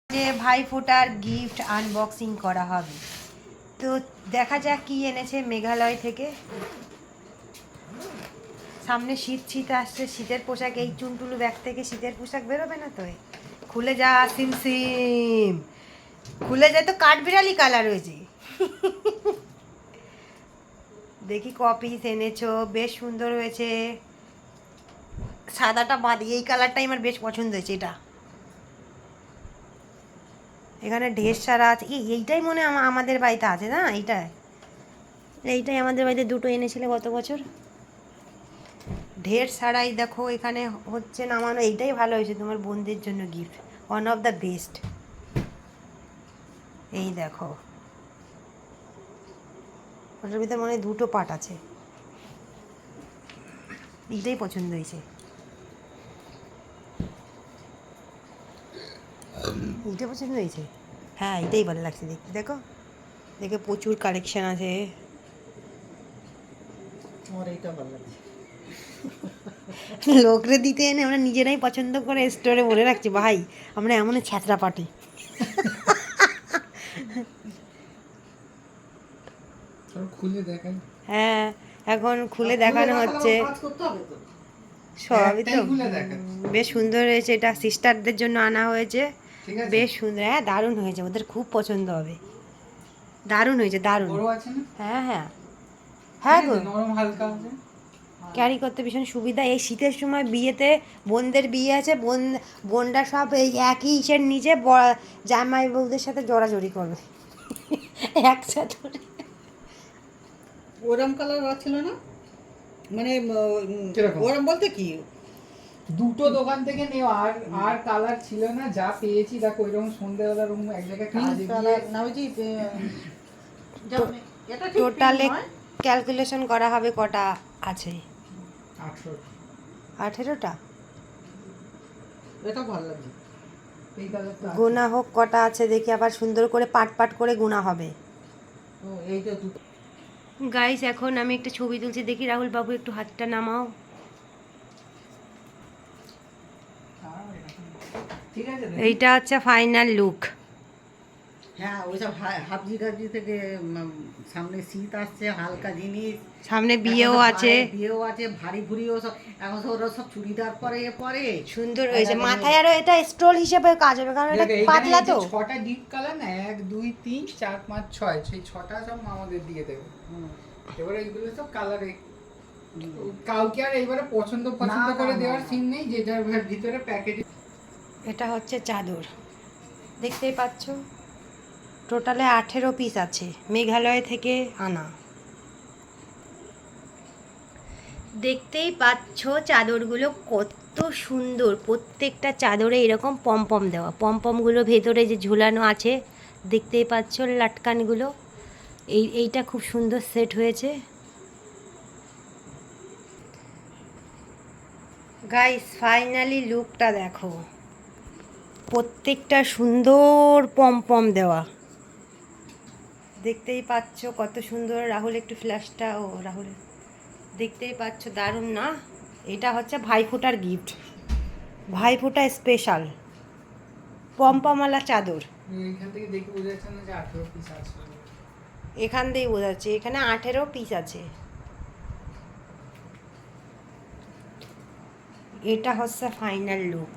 যে ভাইফোঁটার gift unboxing করা হবে, তো দেখা যাক কি এনেছে মেঘালয় থেকে। সামনে শীত আসছে, শীতের পোশাক, এই চুনটুলু ব্যাগ থেকে শীতের পোশাক বেরোবে না তো? খুলে যা সিম সিম, খুলে যায় তো কাঠবিড়ালি কালার হয়েছে। দেখি কপিস এনেছো, বেশ সুন্দর হয়েছে। সাদাটা বাদ, এই কালারটাই আমার বেশ পছন্দ হয়েছে। এটা এখানে ঢের সারা আছে। এইটাই মনে আমাদের বাড়িতে আছে না? এইটাই আমাদের বাড়িতে দুটো এনেছিলে গত বছর। ঢের সারাই দেখো এখানে হচ্ছে নামানো। এইটাই ভালো হয়েছে তোমার বোনদের জন্য gift, one of the best. এই দেখো, ওটার ভিতরে মনে হয় দুটো পার্ট আছে। এইটাই পছন্দ হয়েছে। এইটা পছন্দ হয়েছে, হ্যাঁ এইটাই ভালো লাগছে দেখতে। দেখো দেখে প্রচুর কালেকশন আছে। লোকরে দিতে এনে আমরা নিজেরাই পছন্দ করে স্টোরে বলে রাখছি, ভাই আমরা এমন ছ্যাঁচড়া পাটি। হ্যাঁ, এখন খুলে দেখানো হচ্ছে সবই। তো বেশ সুন্দর হয়েছে। এটা সিস্টারদের জন্য আনা হয়েছে, বেশ সুন্দর। হ্যাঁ দারুণ হয়েছে, ওদের খুব পছন্দ হবে। দারুণ হয়েছে, দারুণ। হ্যাঁ হ্যাঁ হ্যাঁ গো, ক্যারি করতে ভীষণ সুবিধা। এই শীতের সময় বিয়েতে, বোনদের বিয়ে আছে, বোনরা সব এই একই ইসের নিচে জামাই বউদের সাথে জড়াজড়ি করবে একসাথে। ওরম কালার ছিল না, মানে ওরম বলতে কি, দুটো দোকান থেকে নেওয়া, আর কালার ছিল না। যা পেয়েছি দেখো ওইরকম সন্ধ্যেবেলা রুম এক জায়গায় কাজে গিয়ে না ওই যে এটা ঠিক টোটালে ক্যালকুলেশন করা হবে কটা আছে? 18টা। এটা ভালো লাগে, এই কালারটা গোনা হোক কটা আছে দেখি, আবার সুন্দর করে পাট পাট করে গোনা হবে। ও এইটা দুটো। গাইস এখন আমি একটা ছবি তুলছি, দেখি রাহুল বাবু একটু হাতটা নামাও। ঠিক আছে। এইটা হচ্ছে ফাইনাল লুক। হ্যাঁ ওইসব হাবজি গাবজি থেকে সামনে শীত আসছে, হালকা জিনিস, সামনে বিয়েও আছে। বিয়েও আছে, ভারী ভুরিও সব। এখন সব ওরা সব চুড়িদার পরে সুন্দর হয়েছে। মাথায় আরো এটা স্টোল হিসেবে কাজ হবে, কারণ এটা পাতলা তো। 6টা ডিপ কালার না, 1 2 3 4 5 6, সেই 6টা সব আমাদের দিয়ে দেবে। এবারে এইগুলো সব কালারে কাউকে আর এইবারে পছন্দ করে দেওয়ার সিন নেই, যে যার ভিতরে প্যাকেট। এটা হচ্ছে চাদর, দেখতেই পাচ্ছ। টোটালে 18 পিস আছে, মেঘালয় থেকে আনা। দেখতেই পাচ্ছ চাদরগুলো কত সুন্দর। প্রত্যেকটা চাদরে এরকম পমপম দেওয়া, পমপমগুলো ভেতরে যে ঝুলানো আছে দেখতেই পাচ্ছ, লাটকানগুলো। এইটা খুব সুন্দর সেট হয়েছে। গাইস ফাইনালি লুকটা দেখো, প্রত্যেকটা সুন্দর পমপম দেওয়া, দেখতেই পাচ্ছ কত সুন্দর। রাহুল একটু ফ্ল্যাশটা, ও রাহুল, দেখতেই পাচ্ছ দারুণ না? এটা হচ্ছে ভাইফোঁটার গিফট, ভাইফোঁটা স্পেশাল পমপমওয়ালা চাদর। এইখান থেকে দেখে বোঝা যাচ্ছে না যে 18 পিস আছে। এখান থেকেই বোঝা যাচ্ছে এখানে 18 পিস আছে। এটা হচ্ছে ফাইনাল লুক।